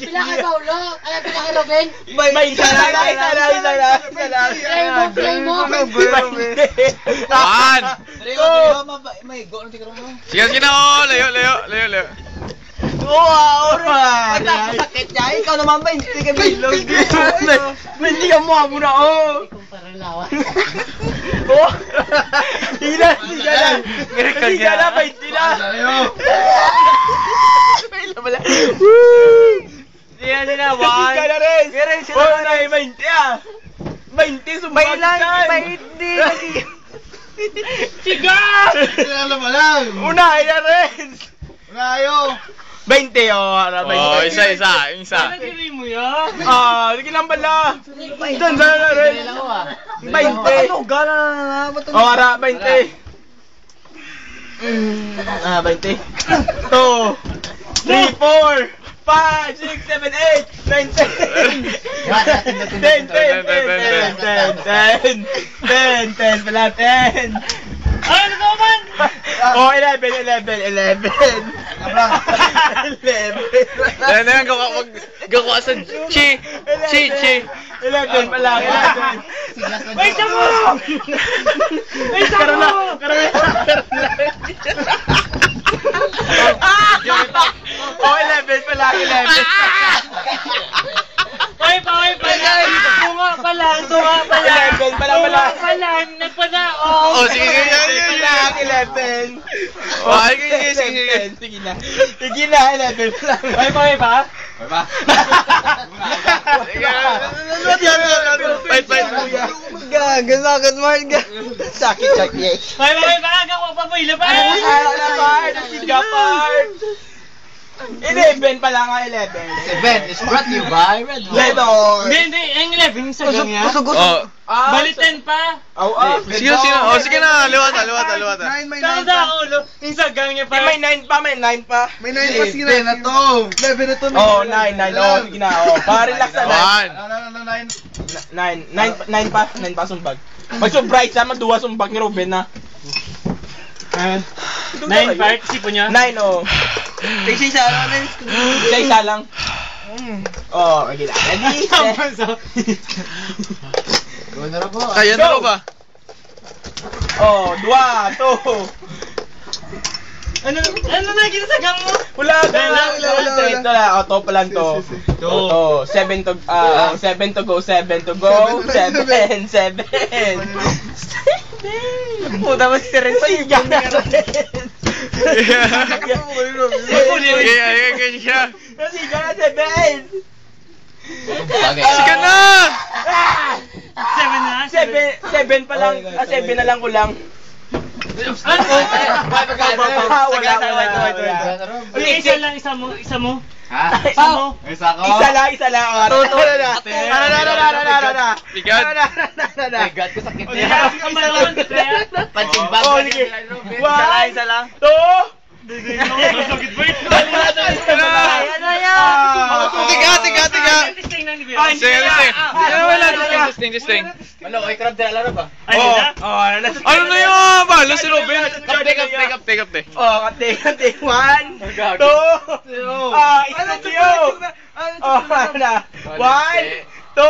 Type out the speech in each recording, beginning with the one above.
Pila kay Paulo? Ay, pila kay Ruben? May isa lang. Rainbow. One. May go na tigro mo. Sige na, oh. Layo. Sakit niya. Ikaw naman ba? Hindi ka bilog. Hindi ka mo muna, oh. Parang lawan. Oh. Hila na. 20 na. Sige na, 1. Hindi na rin. Oh, na, 20 ah. 20, sumbag ka. May hindi. Siga! Lang. Unahin na rin. Unayo. 20, oh. 20. Oh, isa. Nagkiri mo yan? Sige lang pala. Doon na rin. 20. Gana na. Oh, ara, 20. 20. 2, 3, 4, 5, 6, 7, 8, 9, 10 pala, 10. Ay, ano naman? Oh, 11. 11. Yan, gawa sa chi. 11 pala, 11. May isa mo! May isa mo! Oh, 11 pala, 11. Ay, pala. Tunga pala. 11 pala. Nagpada. Oh, sige. 11. Sige. Sige na, 11 pala. Ay, pa? Fight. Gagasakit Mark. Sakit. Ay, pa? Gawa pa po. Ila pa? Siga part. 11 pala nga, 11. Event is brought to you by Red Bull. Hindi. Ang 11 sa ganya. Oh. Balitan pa. Sige na. Liwata. Tama na ako. Yung sagang niya pa. May 9 pa. May 9 pa, sige na. 11 na to. Oh, 9. Oh, sige na. Oh, para-relax na. 1. 9 pa sumbag. Mag-surprise naman, 2 sumbag ni Ruben na. 9 part, sipo niya. 9, oh. Isa lang. Oh, okay na. Ready? Kaya na ba? Oh, 2, 2. Ano na ginasagang mo? Wala. Ito lang. Oh, to pa lang to. To. 7 to go. 7 to go. 7. Puta mo si Ren sa iya. Sige. Sige na, 7. Sige na! 7 pa lang. 7 na lang kulang. Isa mo. Isa lang. Bigat. Bigat ko sakit niya. Pancing bag. Oh, sige. Isa lang. 2. Sakit ba ito? Tiga. Testing. Ano, ay crab dala na ba? Ano na yun? Balo si Robin. Kapte. Oh, kate. 1, 2. Isa na diyo. Oh, na. 1, 2.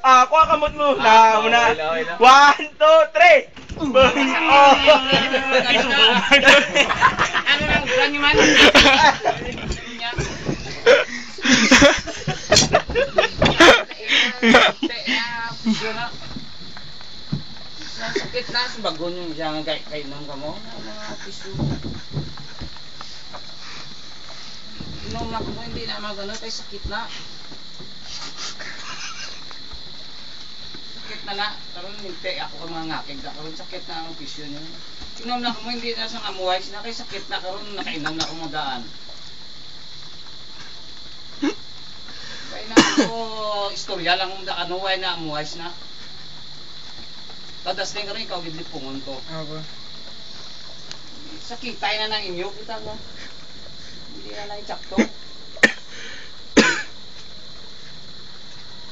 Kuha kamot mo. Muna. 1, 2, 3. Oh. Ano lang, brand new man? Sakit na sa bagon yung siyang kainom ka mo. Mga tissue. Inom na ko hindi na magano kay sakit na. Sakit na. Karon ninte ako ang mga ngakig na karon sakit na ang tissue niyo. Inom na ko hindi na sang amuway na kay sakit na karon nakainom na ko mo daan. Kaya na ako istorya lang kung anuway na amuway na. Tadas din ka rin, ikaw gidlip pungon ko. Sakitay na ng inyo, kita na. Hindi na lang tsakto.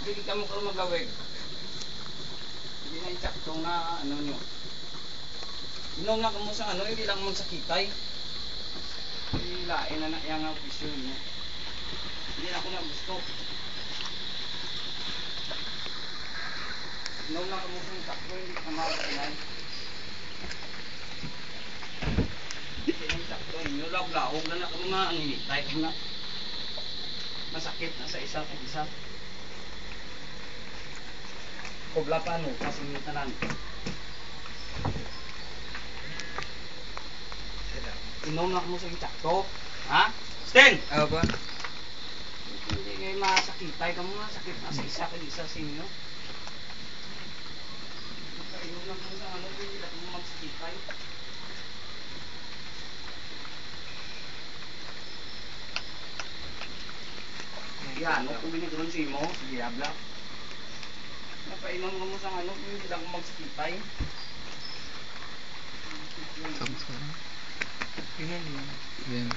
Hindi ka mo karoon magawin. Hindi na tsakto na ano nyo. Inom na ka mo sa ano, hindi lang mo sakitay. Hindi lain na yung ofisyon nyo. Hindi Hindi ako na gusto. Inom na kamo sa sakto, hindi ka makakainay. Hindi sakto, inyo laog-laog na ako mga anginitay. Masakit na sa isa kung isa. Kobla pa no, kasi may tanan. Inom na mo sa sakto. Ha? Sten! Ano ba? Hindi kayo masakitay ka mga sakit na sa isa kung isa sa inyo. Inom na mo sa ano, hindi ako magsakitay. Yan, kung binigron si mo, sige habla. Napainom ka mo sa ano, hindi lang magsakitay. Yan.